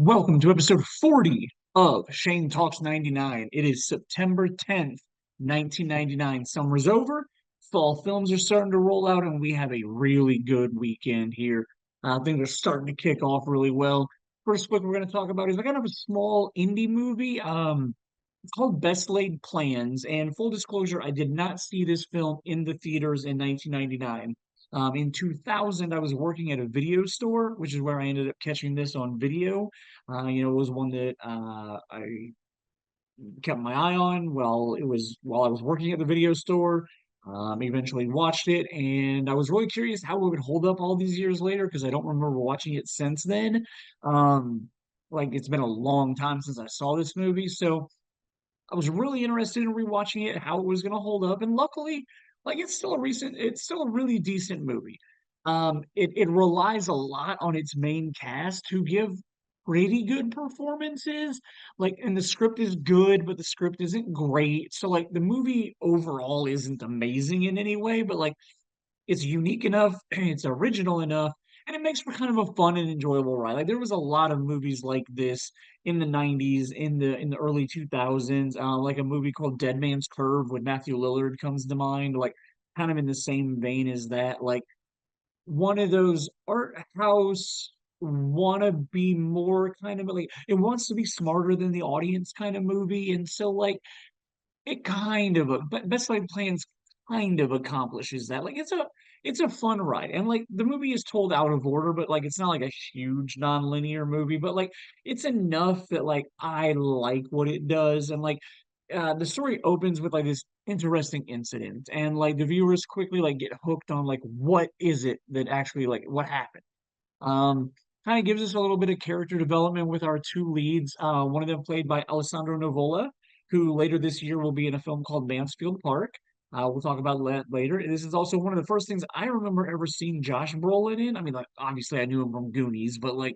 Welcome to episode 40 of Shane Talks 99. It is September 10th, 1999. Summer's over, fall films are starting to roll out, and we have a really good weekend here. Things are starting to kick off really well. First book we're going to talk about is kind of a small indie movie. It's called Best Laid Plans. And full disclosure, I did not see this film in the theaters in 1999. In 2000, I was working at a video store, which is where I ended up catching this on video. It was one that I kept my eye on while I was working at the video store. Eventually watched it, and I was really curious how it would hold up all these years later because I don't remember watching it since then. Um, like it's been a long time since I saw this movie, so I was really interested in rewatching it, how it was going to hold up, and luckily, it's still a really decent movie. It relies a lot on its main cast who give pretty good performances. And the script is good, but the script isn't great. So, like, the movie overall isn't amazing in any way, but it's unique enough, it's original enough, and it makes for kind of a fun and enjoyable ride. Like there was a lot of movies like this in the 90s, in the early 2000s, like a movie called Dead Man's Curve with Matthew Lillard comes to mind, like kind of in the same vein as that. Like one of those art house want to be more kind of like it wants to be smarter than the audience kind of movie, and so like it kind of but Best Laid Plans kind of accomplishes that. Like it's a fun ride. And like the movie is told out of order, but like it's not like a huge non-linear movie, but like it's enough that like I like what it does. And like the story opens with like this interesting incident, and like the viewers quickly like get hooked on like what is it that actually like what happened. Um, Kind of gives us a little bit of character development with our two leads. One of them played by Alessandro Nivola, who later this year will be in a film called Mansfield Park. We'll talk about that later. This is also one of the first things I remember ever seeing Josh Brolin in. I mean, like obviously I knew him from Goonies, but like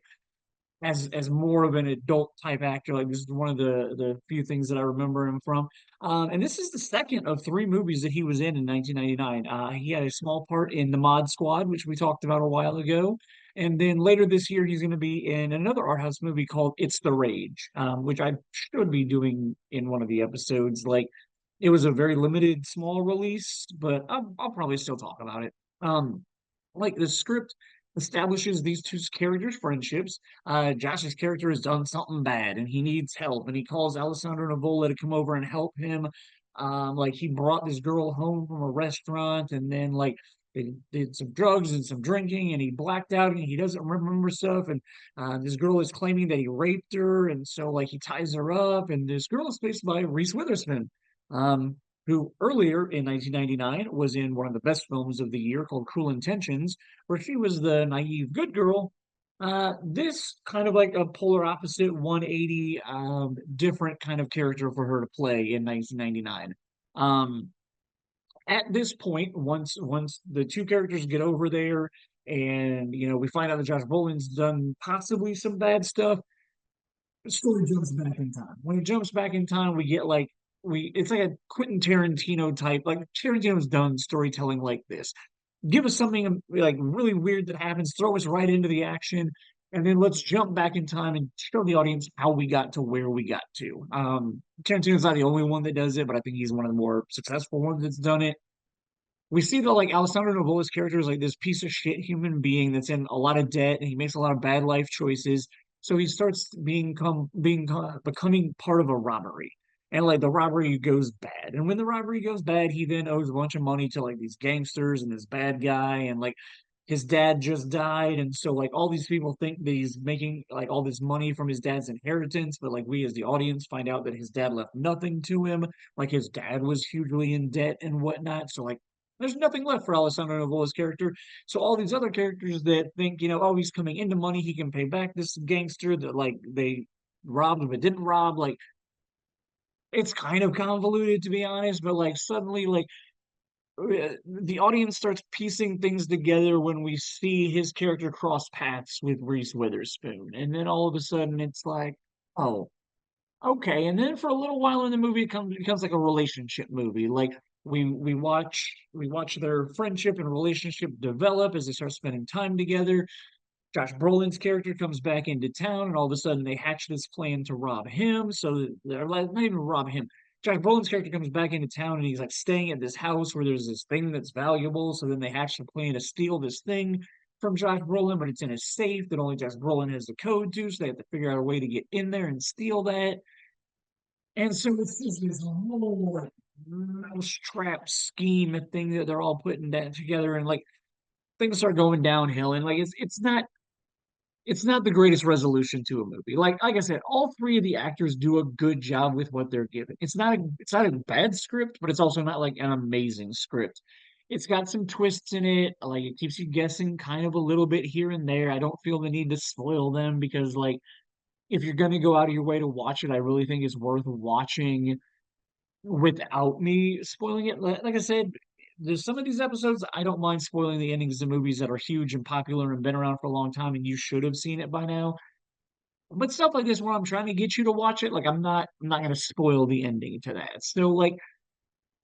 as more of an adult type actor, like this is one of the few things that I remember him from. And this is the second of three movies that he was in 1999. He had a small part in The Mod Squad, which we talked about a while ago. And then later this year, he's going to be in another art house movie called It's the Rage, which I should be doing in one of the episodes. Like, it was a very limited, small release, but I'll probably still talk about it. Like the script establishes these two characters' friendships. Josh's character has done something bad and he needs help, and he calls Alessandro Nivola to come over and help him. Like he brought this girl home from a restaurant, and then like they did some drugs and some drinking, and he blacked out and he doesn't remember stuff. And this girl is claiming that he raped her, and so like he ties her up. And this girl is played by Reese Witherspoon. Um, who earlier in 1999 was in one of the best films of the year called Cruel Intentions, where she was the naive good girl. This kind of like a polar opposite 180, different kind of character for her to play in 1999. Um, at this point, once the two characters get over there, and we find out that Josh Brolin's done possibly some bad stuff, the story jumps back in time. When it jumps back in time, we get like we it's like a Quentin Tarantino type. Like Tarantino's done storytelling like this. Give us something like really weird that happens, throw us right into the action, and then let's jump back in time and show the audience how we got to where we got to. Tarantino's not the only one that does it, but I think he's one of the more successful ones that's done it. We see that like Alessandro Nivola's character is like this piece of shit human being that's in a lot of debt, and he makes a lot of bad life choices. So he starts becoming part of a robbery, and like the robbery goes bad. And when the robbery goes bad, he then owes a bunch of money to like these gangsters and this bad guy, and like his dad just died, and so like all these people think that he's making like all this money from his dad's inheritance, but like we as the audience find out that his dad left nothing to him. Like his dad was hugely in debt and whatnot. So like there's nothing left for Alessandro Nivola's character. So all these other characters that think, oh, he's coming into money, he can pay back this gangster that like they robbed but didn't rob. Like it's kind of convoluted to be honest, but like suddenly like the audience starts piecing things together when we see his character cross paths with Reese Witherspoon, and then all of a sudden it's like, oh, okay. And then for a little while in the movie, becomes like a relationship movie. Like we watch their friendship and relationship develop as they start spending time together. Josh Brolin's character comes back into town, and all of a sudden they hatch this plan to rob him. So they're like, not even rob him. Josh Brolin's character comes back into town, and he's like staying at this house where there's this thing that's valuable. So then they hatch the plan to steal this thing from Josh Brolin, but it's in a safe that only Josh Brolin has the code to. So they have to figure out a way to get in there and steal that. And so it's just this whole mousetrap scheme thing that they're all putting that together, and like things start going downhill, and like it's not the greatest resolution to a movie. Like I said, all three of the actors do a good job with what they're given. It's not a bad script, but it's also not like an amazing script. It's got some twists in it, like it keeps you guessing kind of a little bit here and there. I don't feel the need to spoil them because like if you're gonna go out of your way to watch it, I really think it's worth watching without me spoiling it. Like I said, there's some of these episodes I don't mind spoiling the endings of movies that are huge and popular and been around for a long time, and you should have seen it by now. But stuff like this, where I'm trying to get you to watch it, like I'm not going to spoil the ending to that. So like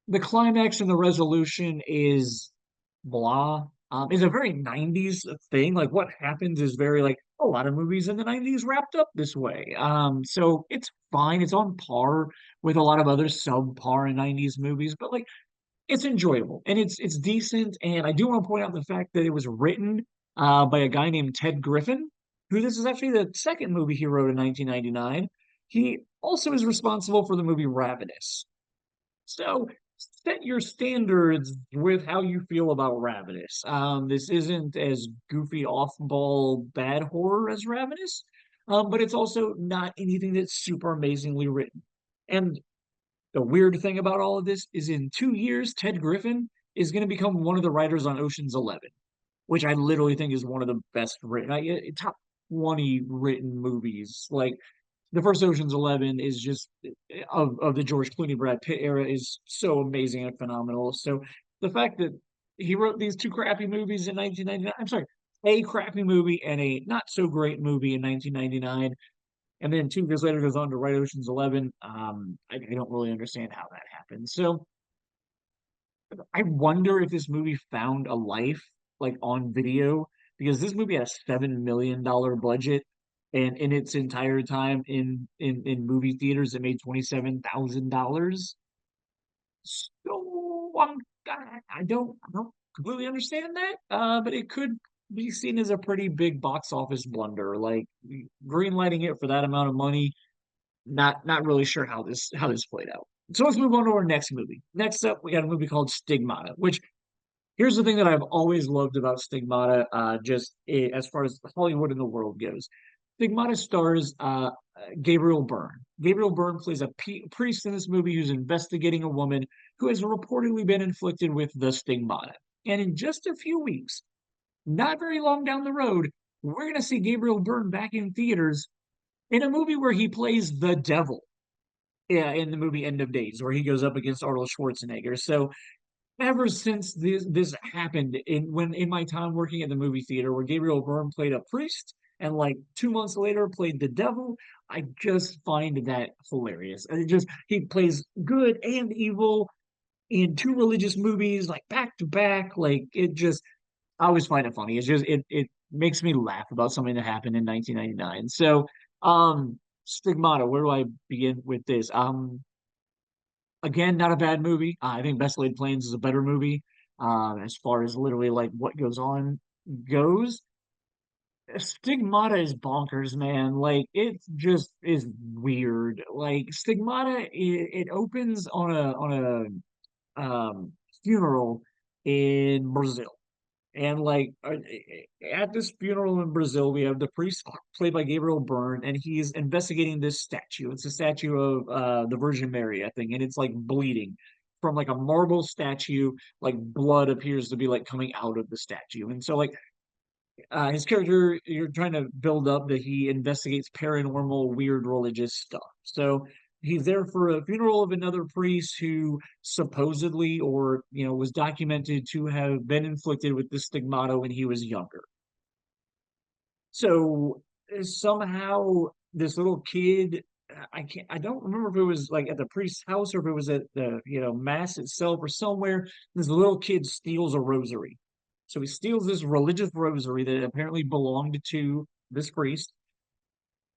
the climax and the resolution is blah. Is a very 90s thing. Like what happens is very like a lot of movies in the 90s wrapped up this way. So it's fine. It's on par with a lot of other subpar 90s movies, but like it's enjoyable and it's decent. And I do want to point out the fact that it was written by a guy named Ted Griffin, who this is actually the second movie he wrote in 1999. He also is responsible for the movie Ravenous. So set your standards with how you feel about Ravenous. This isn't as goofy, off-ball, bad horror as Ravenous, but it's also not anything that's super amazingly written. And the weird thing about all of this is in 2 years, Ted Griffin is going to become one of the writers on Ocean's 11, which I literally think is one of the best written, top 20 written movies. Like the first Ocean's 11 is just of the George Clooney Brad Pitt era is so amazing and phenomenal. So the fact that he wrote these two crappy movies in 1999, I'm sorry, a crappy movie and a not so great movie in 1999, and then 2 years later goes on to write Ocean's 11. I don't really understand how that happened. So I wonder if this movie found a life like on video because this movie had a $7 million budget, and in its entire time in movie theaters, it made $27,000. So I don't completely understand that, but it could be seen as a pretty big box office blunder. Like greenlighting it for that amount of money, not really sure how this played out. So let's move on to our next movie. Next up, we got a movie called Stigmata, which here's the thing that I've always loved about Stigmata, as far as Hollywood and the world goes. Stigmata stars Gabriel Byrne. Gabriel Byrne plays a priest in this movie who's investigating a woman who has reportedly been inflicted with the stigmata. And in just a few weeks, not very long down the road, we're going to see Gabriel Byrne back in theaters in a movie where he plays the devil. Yeah, in the movie End of Days, where he goes up against Arnold Schwarzenegger. So ever since this happened in my time working at the movie theater where Gabriel Byrne played a priest and like 2 months later played the devil, I just find that hilarious. And he plays good and evil in two religious movies like back to back. Like it just I always find it funny. It makes me laugh about something that happened in 1999. So Stigmata, where do I begin with this? Again, not a bad movie. I think Best Laid Plans is a better movie. As far as literally like what goes on goes. Stigmata is bonkers, man. Like it just is weird. Like Stigmata, it opens on a funeral in Brazil. And like at this funeral in Brazil, we have the priest played by Gabriel Byrne, and he's investigating this statue. It's a statue of the Virgin Mary, I think, and it's like bleeding from like a marble statue. Like blood appears to be like coming out of the statue, and so like his character, you're trying to build up that he investigates paranormal, weird religious stuff. So he's there for a funeral of another priest who supposedly, or was documented to have been inflicted with the stigmata when he was younger. So somehow this little kid, I don't remember if it was like at the priest's house or if it was at the mass itself or somewhere. This little kid steals a rosary So he steals this religious rosary that apparently belonged to this priest,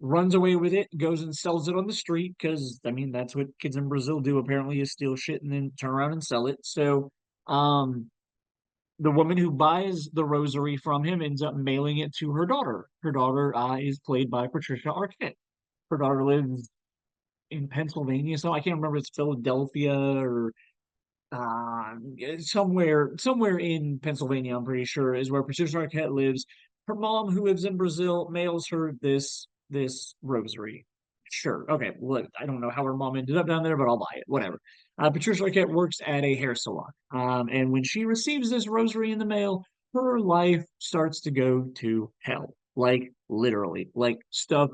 runs away with it, goes and sells it on the street because I mean that's what kids in Brazil do apparently is steal shit and then turn around and sell it. So um the woman who buys the rosary from him ends up mailing it to her daughter. Her daughter is played by Patricia Arquette. Her daughter lives in Pennsylvania, so I can't remember if it's Philadelphia or uh, somewhere in Pennsylvania. I'm pretty sure is where Patricia Arquette lives. Her mom, who lives in Brazil, mails her this rosary. Sure, okay. Look, I don't know how her mom ended up down there, but I'll buy it. Whatever. Patricia Arquette works at a hair salon, and when she receives this rosary in the mail, her life starts to go to hell. Like literally, like stuff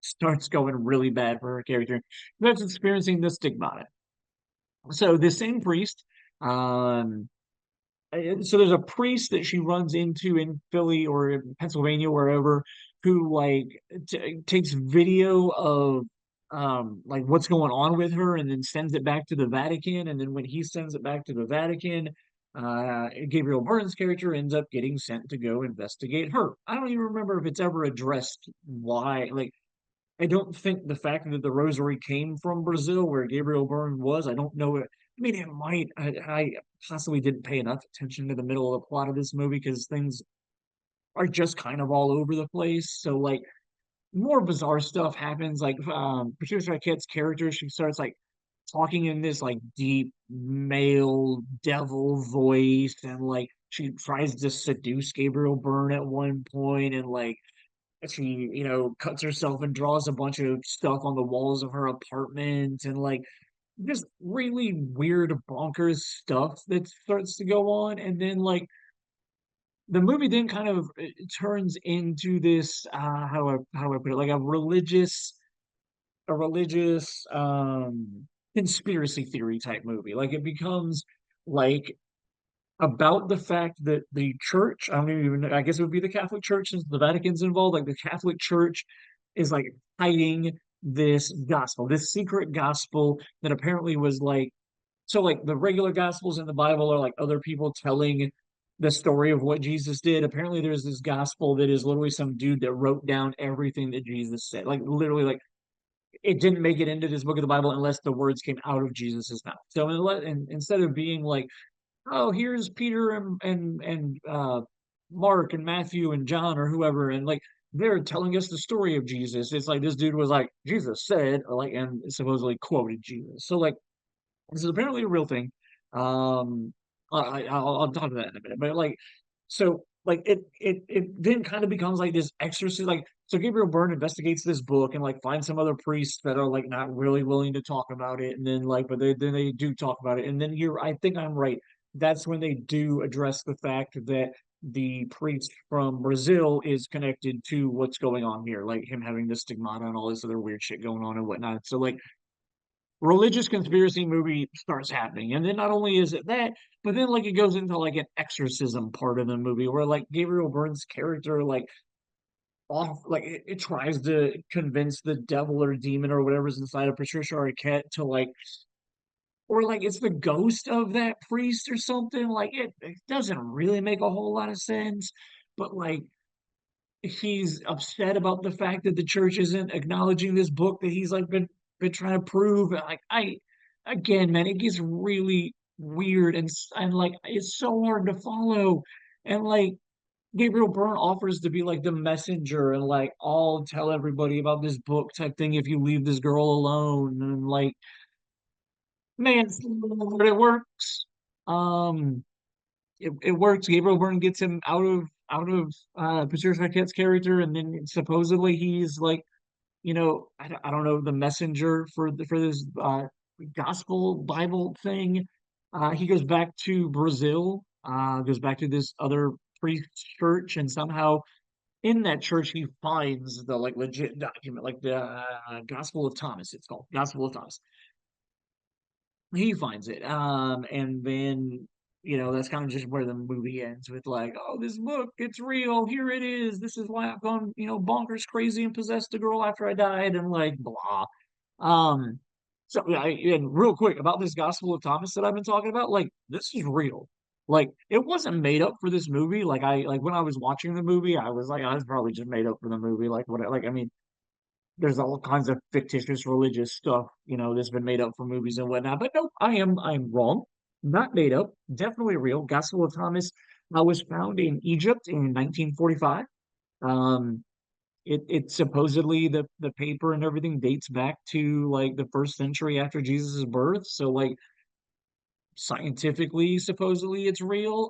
starts going really bad for her character. That's experiencing the stigmata. So this same priest, um, so there's a priest that she runs into in Philly or in Pennsylvania, wherever, who like takes video of like what's going on with her and then sends it back to the Vatican. And then when he sends it back to the Vatican, Gabriel Byrne's character ends up getting sent to go investigate her. I don't even remember if it's ever addressed why. Like I don't think the fact that the rosary came from Brazil, where Gabriel Byrne was, I don't know it. I mean, it might. I possibly didn't pay enough attention to the middle of the plot of this movie because things are just kind of all over the place. So, like, more bizarre stuff happens. Like, Patricia Arquette's character, she starts like talking in this like deep male devil voice, and like she tries to seduce Gabriel Byrne at one point, and like she cuts herself and draws a bunch of stuff on the walls of her apartment and like just really weird bonkers stuff that starts to go on. And then like the movie then kind of turns into this how do I put it, like a religious conspiracy theory type movie. Like it becomes like about the fact that the church, I don't even know, I guess it would be the Catholic Church since the Vatican's involved, like the Catholic Church is like hiding this gospel, this secret gospel that apparently was like, so like the regular gospels in the Bible are like other people telling the story of what Jesus did. Apparently there's this gospel that is literally some dude that wrote down everything that Jesus said. Like literally like it didn't make it into this book of the Bible unless the words came out of Jesus's mouth. So instead of being like, oh, here's Peter and Mark and Matthew and John or whoever, and like they're telling us the story of Jesus. It's like this dude was like, Jesus said, or like, and supposedly quoted Jesus. So like, this is apparently a real thing. Um, I'll talk to that in a minute, but like, so like it then kind of becomes like this exorcism. Like, so Gabriel Byrne investigates this book and like finds some other priests that are like not really willing to talk about it, and then like, but they do talk about it, and then I think I'm right. That's when they do address the fact that the priest from Brazil is connected to what's going on here, like him having the stigmata and all this other weird shit going on and whatnot. So like religious conspiracy movie starts happening. And then not only is it that, but then like it goes into like an exorcism part of the movie where like Gabriel Byrne's character like off like it tries to convince the devil or demon or whatever's inside of Patricia Arquette to like or like it's the ghost of that priest or something. Like it doesn't really make a whole lot of sense. But like he's upset about the fact that the church isn't acknowledging this book that he's like been trying to prove. And like I again, man, it gets really weird and like it's so hard to follow. And like Gabriel Byrne offers to be like the messenger and like I'll tell everybody about this book type thing if you leave this girl alone. And like, man, but it works. Um, it works. Gabriel Byrne gets him out of Patricia Arquette's character, and then supposedly he's like, I don't know, the messenger for this gospel Bible thing. He goes back to Brazil, goes back to this other priest church, and somehow in that church he finds the like legit document, like the Gospel of Thomas. It's called Gospel of Thomas. He finds it. And then that's kind of just where the movie ends with like, oh, this book, it's real. Here it is. This is why I've gone, bonkers, crazy, and possessed a girl after I died, and like blah. Um, so yeah, and real quick about this Gospel of Thomas that I've been talking about, like this is real. Like it wasn't made up for this movie. Like when I was watching the movie, I was like, I was probably just made up for the movie. Like what? Like I mean, there's all kinds of fictitious religious stuff, that's been made up for movies and whatnot. But no, I'm wrong. Not made up. Definitely real. Gospel of Thomas was found in Egypt in 1945. Um, it supposedly the paper and everything dates back to like the first century after Jesus' birth. So like scientifically, supposedly it's real.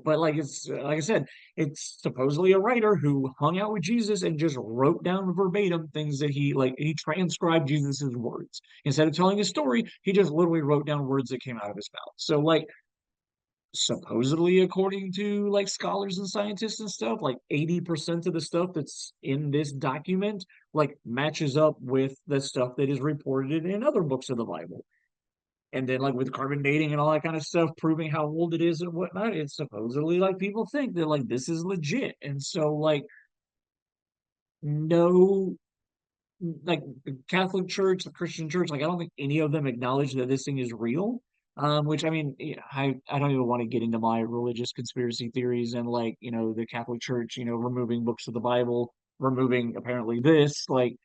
But like it's like I said, it's supposedly a writer who hung out with Jesus and just wrote down verbatim things that he transcribed Jesus's words. Instead of telling his story, he just literally wrote down words that came out of his mouth. So like supposedly according to like scholars and scientists and stuff, like 80% of the stuff that's in this document like matches up with the stuff that is reported in other books of the Bible. And then like with carbon dating and all that kind of stuff, proving how old it is and whatnot, it's supposedly like people think that like this is legit. And so like no like the Catholic Church, the Christian Church, like I don't think any of them acknowledge that this thing is real. Which I mean, I don't even want to get into my religious conspiracy theories and like, the Catholic Church, removing books of the Bible, removing apparently this, like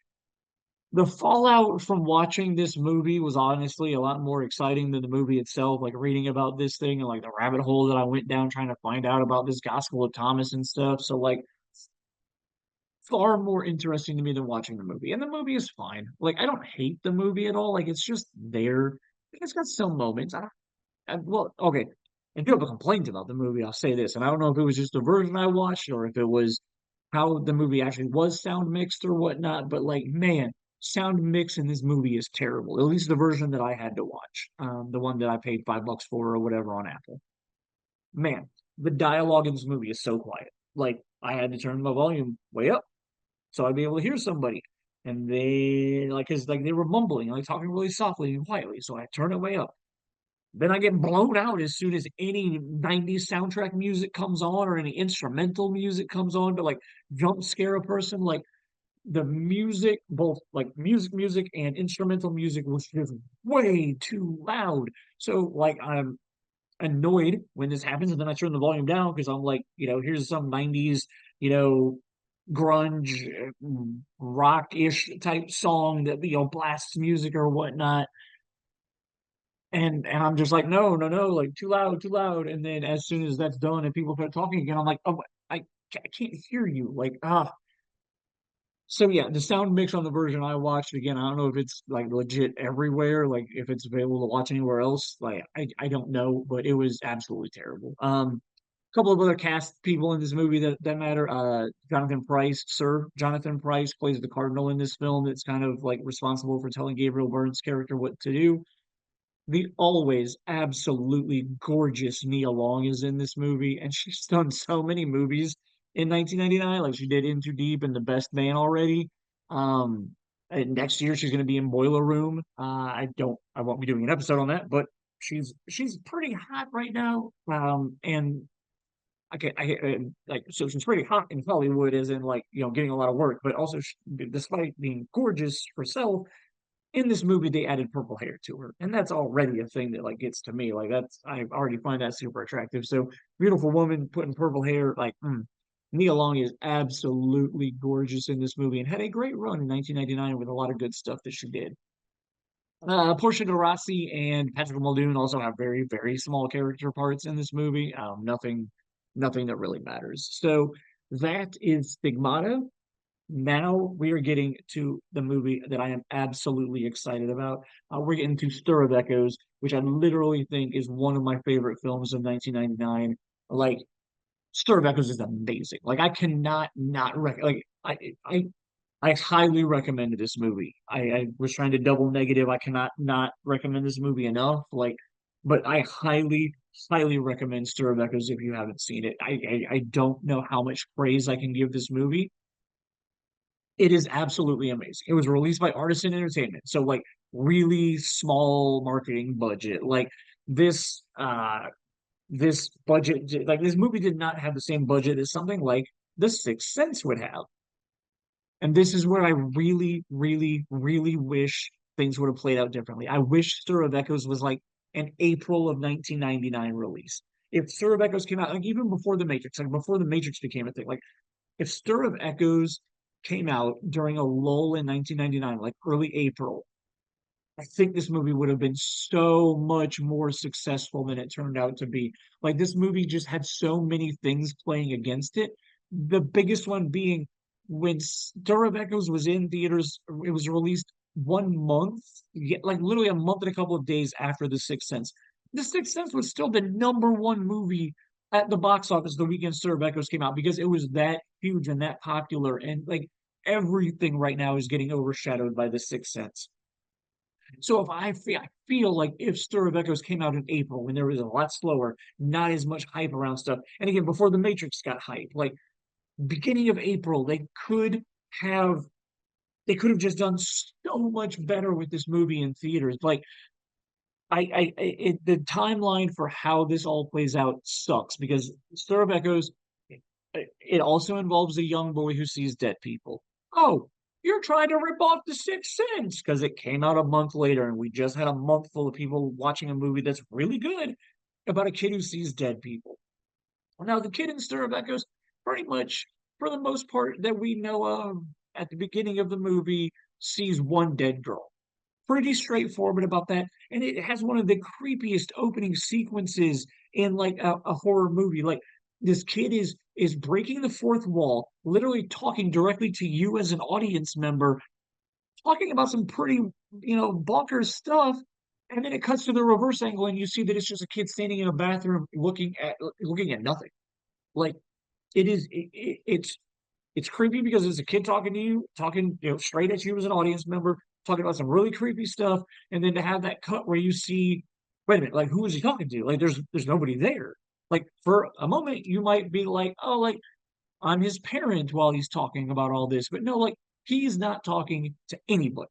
the fallout from watching this movie was honestly a lot more exciting than the movie itself. Like reading about this thing and like the rabbit hole that I went down trying to find out about this Gospel of Thomas and stuff. So like far more interesting to me than watching the movie. And the movie is fine. Like I don't hate the movie at all. Like it's just there. It's got some moments. Well, okay. If you have a complaint about the movie, I'll say this, and I don't know if it was just the version I watched or if it was how the movie actually was sound mixed or whatnot. But like, man, sound mix in this movie is terrible. At least the version that I had to watch, the one that I paid $5 for or whatever on Apple. Man, the dialogue in this movie is so quiet. Like, I had to turn my volume way up so I'd be able to hear somebody. And they like, cause like they were mumbling, like talking really softly and quietly. So I turn it way up. Then I get blown out as soon as any 90s soundtrack music comes on or any instrumental music comes on to like jump scare a person. Like the music, both like music and instrumental music was just way too loud. So like I'm annoyed when this happens, and then I turn the volume down because I'm like, here's some 90s, you know, grunge rock-ish type song that blasts music or whatnot and I'm just like, no, no, no, like too loud, too loud. And then as soon as that's done and people start talking again, I'm like, oh, I can't hear you. Like, ah. So yeah, the sound mix on the version I watched again, I don't know if it's like legit everywhere, like if it's available to watch anywhere else. Like I don't know, but it was absolutely terrible. A couple of other cast people in this movie that matter. Jonathan Price, Sir Jonathan Price plays the cardinal in this film. That's kind of like responsible for telling Gabriel Byrne's character what to do. The always absolutely gorgeous Nia Long is in this movie, and she's done so many movies in 1999. Like she did Into Deep and The Best Man already. Um, and next year she's going to be in Boiler Room. I won't be doing an episode on that, but she's pretty hot right now. And like so she's pretty hot in Hollywood, as in like getting a lot of work, but also despite being gorgeous herself in this movie they added purple hair to her, and that's already a thing that like gets to me. Like that's I already find that super attractive. So beautiful woman putting purple hair, like Nia Long is absolutely gorgeous in this movie and had a great run in 1999 with a lot of good stuff that she did. Portia de Rossi and Patrick Muldoon also have very very small character parts in this movie. Nothing that really matters. So that is Stigmata. Now we are getting to the movie that I am absolutely excited about. We're getting to Stir of Echoes, which I literally think is one of my favorite films of 1999. Like Stir of Echoes is amazing. Like I cannot not like I highly recommend this movie. I was trying to double negative. I cannot not recommend this movie enough. Like, but I highly recommend Stir of Echoes if you haven't seen it. I don't know how much praise I can give this movie. It is absolutely amazing. It was released by Artisan Entertainment, so like really small marketing budget. Like this this budget, like this movie did not have the same budget as something like The Sixth Sense would have. And this is where I really, really, really wish things would have played out differently. I wish Stir of Echoes was like an April of 1999 release. If Stir of Echoes came out, like even before The Matrix, like before The Matrix became a thing, like if Stir of Echoes came out during a lull in 1999, like early April, I think this movie would have been so much more successful than it turned out to be. Like this movie just had so many things playing against it. The biggest one being when Stir of Echoes was in theaters, it was released 1 month, like literally a month and a couple of days after The Sixth Sense. The Sixth Sense was still the number one movie at the box office the weekend Stir of Echoes came out because it was that huge and that popular. And like everything right now is getting overshadowed by The Sixth Sense. So if I feel like if Stir of Echoes came out in April when there was a lot slower, not as much hype around stuff, and again before The Matrix got hype, like beginning of April, have they could have just done so much better with this movie in theaters. Like the timeline for how this all plays out sucks because Stir of Echoes, it also involves a young boy who sees dead people. Oh, you're trying to rip off The Sixth Sense because it came out a month later, and we just had a month full of people watching a movie that's really good about a kid who sees dead people. Now, the kid in Stir of Echoes, pretty much, for the most part, that we know of at the beginning of the movie, sees one dead girl. Pretty straightforward about that. And it has one of the creepiest opening sequences in like a horror movie. Like this kid is breaking the fourth wall, literally talking directly to you as an audience member, talking about some pretty, bonkers stuff. And then it cuts to the reverse angle, and you see that it's just a kid standing in a bathroom looking at nothing. Like it's creepy because it's a kid talking to you, talking straight at you as an audience member, talking about some really creepy stuff, and then to have that cut where you see, wait a minute, like who is he talking to? Like there's nobody there. Like for a moment you might be like, oh, like I'm his parent while he's talking about all this, but no, like he's not talking to anybody.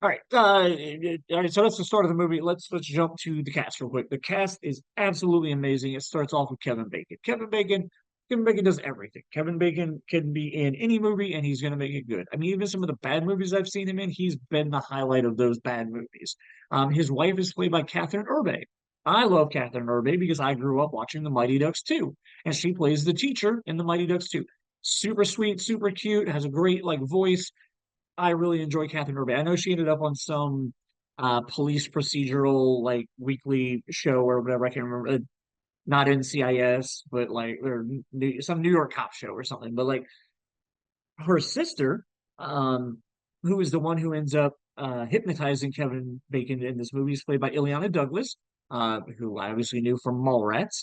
All right. So that's the start of the movie. Let's jump to the cast real quick. The cast is absolutely amazing. It starts off with Kevin Bacon. Kevin Bacon does everything. Kevin Bacon can be in any movie and he's going to make it good. I mean, even some of the bad movies I've seen him in, he's been the highlight of those bad movies. His wife is played by Catherine Urbe. I love Catherine Urbe because I grew up watching The Mighty Ducks 2, and she plays the teacher in The Mighty Ducks 2. Super sweet, super cute, has a great like voice. I really enjoy Catherine Urbe. I know she ended up on some police procedural like weekly show or whatever. I can't remember. Not NCIS, but like or some New York cop show or something. But like her sister, um, who is the one who ends up hypnotizing Kevin Bacon in this movie, is played by Ileana Douglas, who I obviously knew from Mallrats.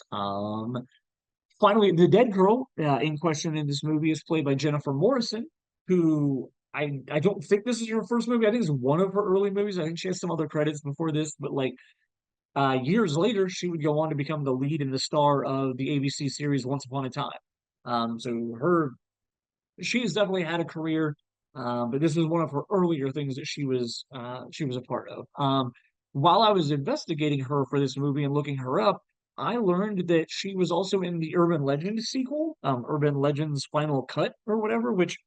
Finally, the dead girl in question in this movie is played by Jennifer Morrison, who I don't think this is her first movie. I think it's one of her early movies. I think she has some other credits before this, but like years later, she would go on to become the lead and the star of the ABC series Once Upon a Time. So she has definitely had a career, but this is one of her earlier things that she was a part of. While I was investigating her for this movie and looking her up, I learned that she was also in the Urban Legend sequel, Urban Legend's Final Cut or whatever, which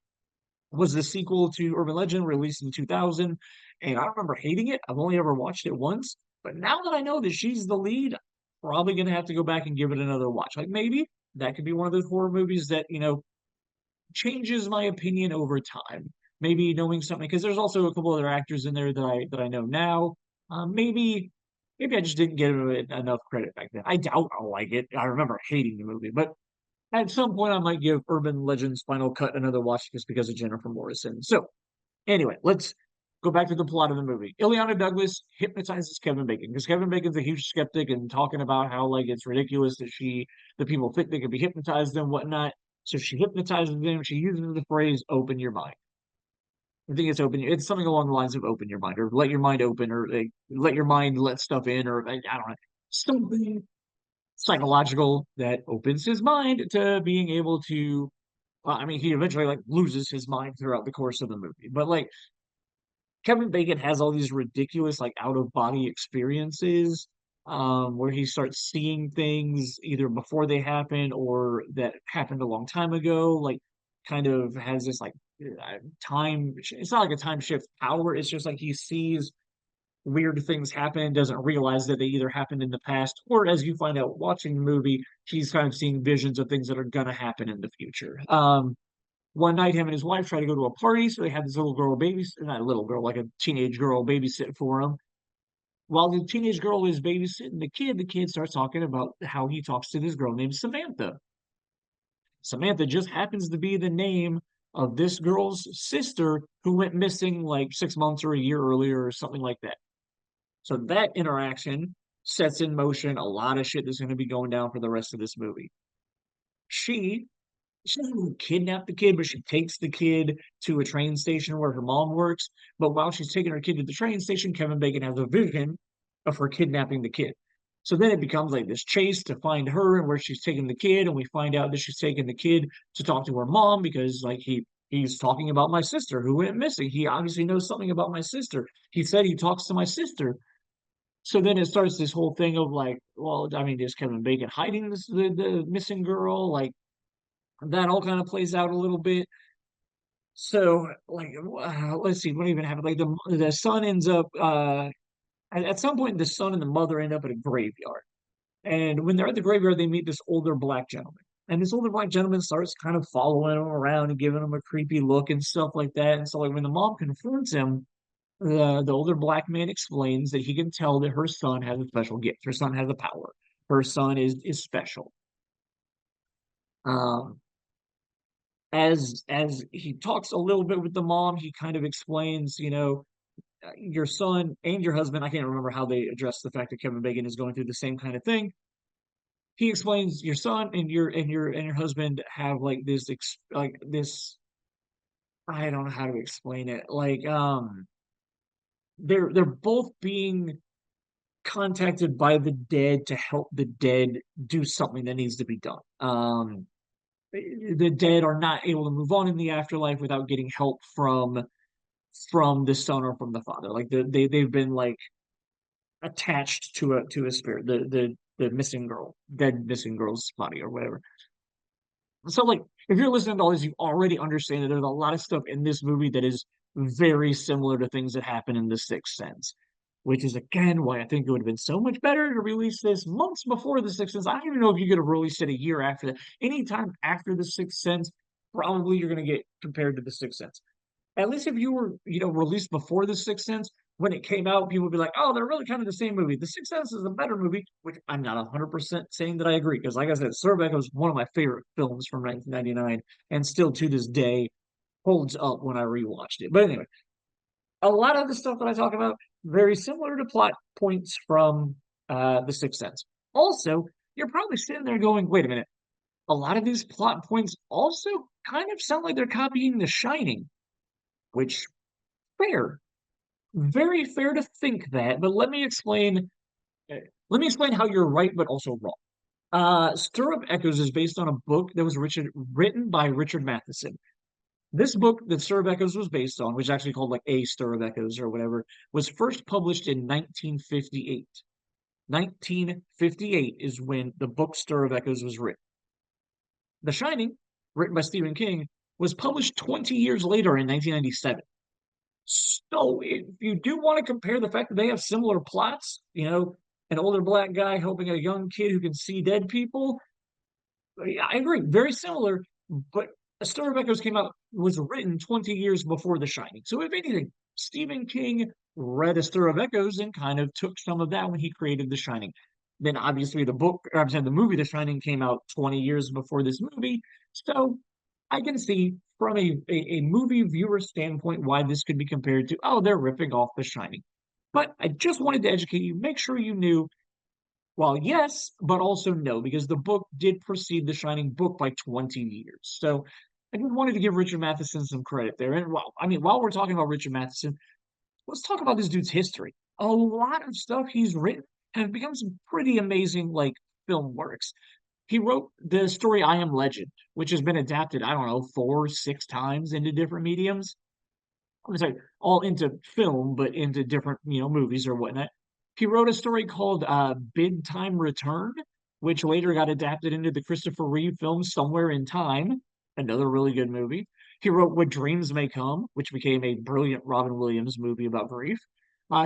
was the sequel to Urban Legend released in 2000. And I remember hating it. I've only ever watched it once. But now that I know that she's the lead, probably going to have to go back and give it another watch. Like maybe that could be one of those horror movies that, changes my opinion over time. Maybe knowing something, because there's also a couple other actors in there that I know now. Maybe I just didn't give it enough credit back then. I doubt I'll like it. I remember hating the movie, but at some point I might give Urban Legends Final Cut another watch just because of Jennifer Morrison. So anyway, let's go back to the plot of the movie. Ileana Douglas hypnotizes Kevin Bacon because Kevin Bacon's a huge skeptic and talking about how like it's ridiculous that people think they could be hypnotized and whatnot. So she hypnotizes them. She uses the phrase "open your mind." I think it's open. It's something along the lines of "open your mind" or "let your mind open" or like, "let your mind let stuff in" or I don't know, something psychological that opens his mind to being able to. I mean, he eventually like loses his mind throughout the course of the movie, but like Kevin Bacon has all these ridiculous like out of body experiences where he starts seeing things either before they happen or that happened a long time ago. Like, kind of has this like time. It's not like a time shift power. It's just like he sees weird things happen and doesn't realize that they either happened in the past, or as you find out watching the movie, she's kind of seeing visions of things that are gonna happen in the future. One night, him and his wife try to go to a party, so they had this little girl babysit, not a little girl, like a teenage girl babysit for him. While the teenage girl is babysitting the kid starts talking about how he talks to this girl named Samantha. Samantha just happens to be the name of this girl's sister who went missing like 6 months or a year earlier or something like that. So that interaction sets in motion a lot of shit that's going to be going down for the rest of this movie. She she doesn't really kidnap the kid, but she takes the kid to a train station where her mom works. But while she's taking her kid to the train station, Kevin Bacon has a vision of her kidnapping the kid. So then it becomes like this chase to find her and where she's taking the kid, and we find out that she's taking the kid to talk to her mom because like he's talking about my sister who went missing. He obviously knows something about my sister. He said he talks to my sister. So then it starts this whole thing of like, well, I mean, is Kevin Bacon hiding the missing girl? Like that all kind of plays out a little bit. So like, let's see, what even happened? Like the son ends up at some point the son and the mother end up at a graveyard, and when they're at the graveyard, they meet this older black gentleman. And this older black gentleman starts kind of following him around and giving him a creepy look and stuff like that. And so, like, when the mom confronts him, the older black man explains that he can tell that her son has a special gift. Her son has a power. Her son is special. Um, as he talks a little bit with the mom, he kind of explains, your son and your husband. I can't remember how they address the fact that Kevin Bacon is going through the same kind of thing. He explains your son and your husband have like this. I don't know how to explain it. Like they're both being contacted by the dead to help the dead do something that needs to be done. The dead are not able to move on in the afterlife without getting help from the son or from the father. Like they've been like attached to a spirit, the missing girl, dead missing girl's body or whatever. So like if you're listening to all this, you already understand that there's a lot of stuff in this movie that is very similar to things that happen in The Sixth Sense, which is again why I think it would have been so much better to release this months before The Sixth Sense. I don't even know if you could have released it a year after that. Anytime after The Sixth Sense, probably you're going to get compared to The Sixth Sense. At least if you were, released before The Sixth Sense, when it came out, people would be like, oh, they're really kind of the same movie. The Sixth Sense is a better movie, which I'm not 100% saying that I agree, because like I said, Surbeck was one of my favorite films from 1999, and still to this day holds up when I rewatched it. But anyway, a lot of the stuff that I talk about, very similar to plot points from The Sixth Sense. Also, you're probably sitting there going, wait a minute, a lot of these plot points also kind of sound like they're copying The Shining, which fair, very fair to think that, but let me explain how you're right but also wrong. Stir Up Echoes is based on a book that was written by Richard Matheson. This book that Stir Up Echoes was based on, which is actually called like A Stir of Echoes or whatever, was first published in 1958. 1958 is when the book Stir of Echoes was written. The Shining, written by Stephen King, was published 20 years later in 1997. So if you do want to compare the fact that they have similar plots, an older black guy helping a young kid who can see dead people, I agree, very similar. But A Stir of Echoes was written 20 years before The Shining. So if anything, Stephen King read A Stir of Echoes and kind of took some of that when he created The Shining. Then obviously the movie The Shining came out 20 years before this movie. So I can see from a movie viewer standpoint why this could be compared to, oh, they're ripping off The Shining. But I just wanted to educate you, make sure you knew, well, yes, but also no, because the book did precede The Shining book by 20 years. So I just wanted to give Richard Matheson some credit there. And while we're talking about Richard Matheson, let's talk about this dude's history. A lot of stuff he's written has become some pretty amazing, like, film works. He wrote the story I Am Legend, which has been adapted, I don't know, 4, 6 times into different mediums. I'm sorry, all into film, but into different, movies or whatnot. He wrote a story called Bid Time Return, which later got adapted into the Christopher Reeve film Somewhere in Time, another really good movie. He wrote What Dreams May Come, which became a brilliant Robin Williams movie about grief.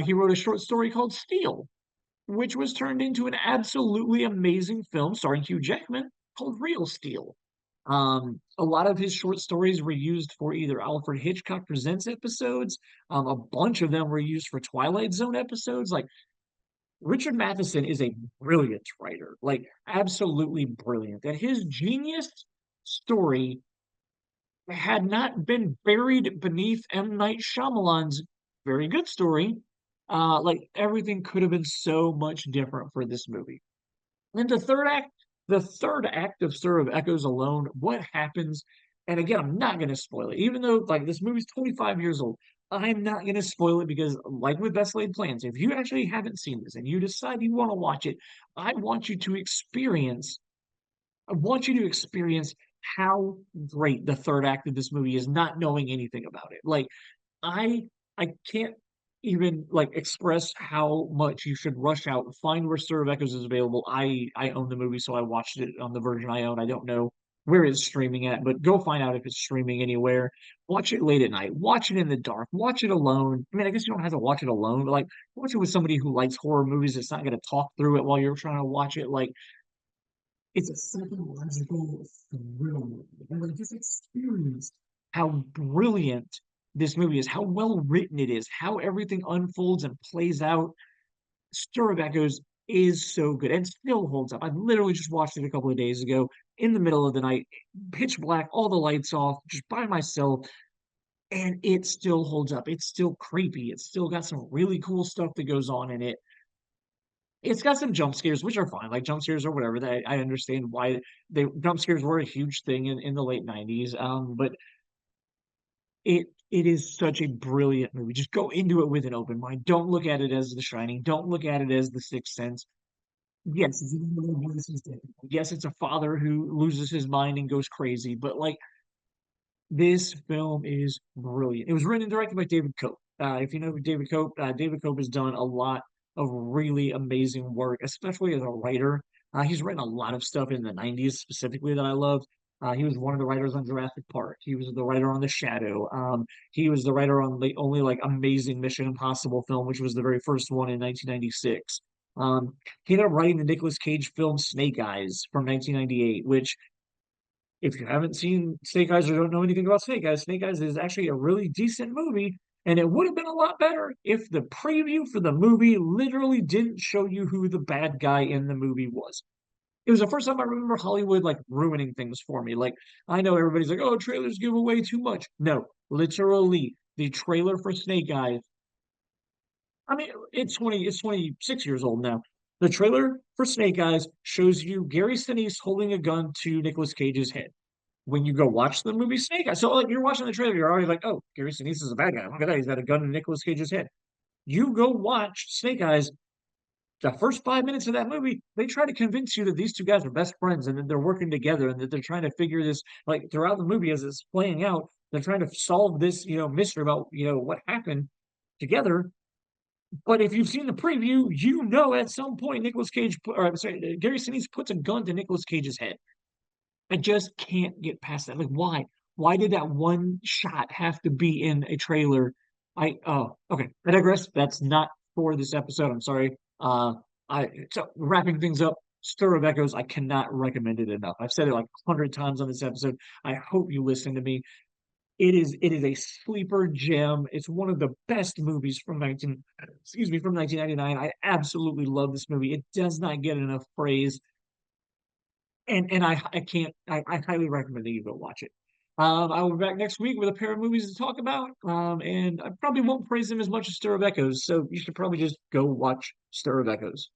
He wrote a short story called Steel, which was turned into an absolutely amazing film starring Hugh Jackman called Real Steel. A lot of his short stories were used for either Alfred Hitchcock Presents episodes. A bunch of them were used for Twilight Zone episodes. Like Richard Matheson is a brilliant writer, like absolutely brilliant. And his genius story had not been buried beneath M. Night Shyamalan's very good story, like everything could have been so much different for this movie. And the third act of Stir of Echoes alone, what happens? And again, I'm not going to spoil it, even though like this movie's 25 years old. I'm not going to spoil it because, like with Best Laid Plans, if you actually haven't seen this and you decide you want to watch it, I want you to experience I want you to experience how great the third act of this movie is, not knowing anything about it. Like I I can't even like express how much you should rush out and find where Stir of Echoes is available. I own the movie, so I watched it on the version I own. I don't know where it's streaming at, but go find out if it's streaming anywhere. Watch it late at night. Watch it in the dark. Watch it alone. I mean, I guess you don't have to watch it alone, but like watch it with somebody who likes horror movies that's not going to talk through it while you're trying to watch it. Like it's a psychological thriller. And like just experience how brilliant this movie is, how well written it is, how everything unfolds and plays out. Stir of Echoes is so good and still holds up. I literally just watched it a couple of days ago in the middle of the night, pitch black, all the lights off, just by myself, and it still holds up. It's still creepy. It's still got some really cool stuff that goes on in it. It's got some jump scares, which are fine, like jump scares or whatever. That I understand why they jump scares were a huge thing in the late 90s. But it is such a brilliant movie. Just go into it with an open mind. Don't look at it as The Shining. Don't look at it as The Sixth Sense. Yes, it's even though voice is different. Yes, it's a father who loses his mind and goes crazy, but like this film is brilliant. It was written and directed by David Cope. If you know David Cope has done a lot of really amazing work, especially as a writer. He's written a lot of stuff in the 90s specifically that I love. He was one of the writers on Jurassic Park. He was the writer on The Shadow. He was the writer on the only like amazing Mission Impossible film, which was the very first one in 1996. He ended up writing the Nicolas Cage film Snake Eyes from 1998, which if you haven't seen Snake Eyes or don't know anything about Snake Eyes is actually a really decent movie. And it would have been a lot better if the preview for the movie literally didn't show you who the bad guy in the movie was. It was the first time I remember Hollywood like ruining things for me. Like I know everybody's like, "Oh, trailers give away too much." No, literally, the trailer for Snake Eyes. I mean, it's 26 years old now. The trailer for Snake Eyes shows you Gary Sinise holding a gun to Nicolas Cage's head when you go watch the movie Snake Eyes. So like you're watching the trailer, you're already like, oh, Gary Sinise is a bad guy. Look at that, he's got a gun in Nicolas Cage's head. You go watch Snake Eyes. The first 5 minutes of that movie, they try to convince you that these two guys are best friends and that they're working together and that they're trying to figure this like throughout the movie as it's playing out. They're trying to solve this, mystery about what happened together. But if you've seen the preview, you know at some point Nicolas Cage, or I'm sorry, Gary Sinise puts a gun to Nicolas Cage's head. I just can't get past that. Like, why? Why did that one shot have to be in a trailer? Okay. I digress. That's not for this episode. I'm sorry. So wrapping things up, Stir of Echoes, I cannot recommend it enough. I've said it like 100 times on this episode. I hope you listen to me. It is a sleeper gem. It's one of the best movies from 1999. I absolutely love this movie. It does not get enough praise and I can't I highly recommend that you go watch it. I will be back next week with a pair of movies to talk about. And I probably won't praise them as much as Stir of Echoes, so you should probably just go watch Stir of Echoes.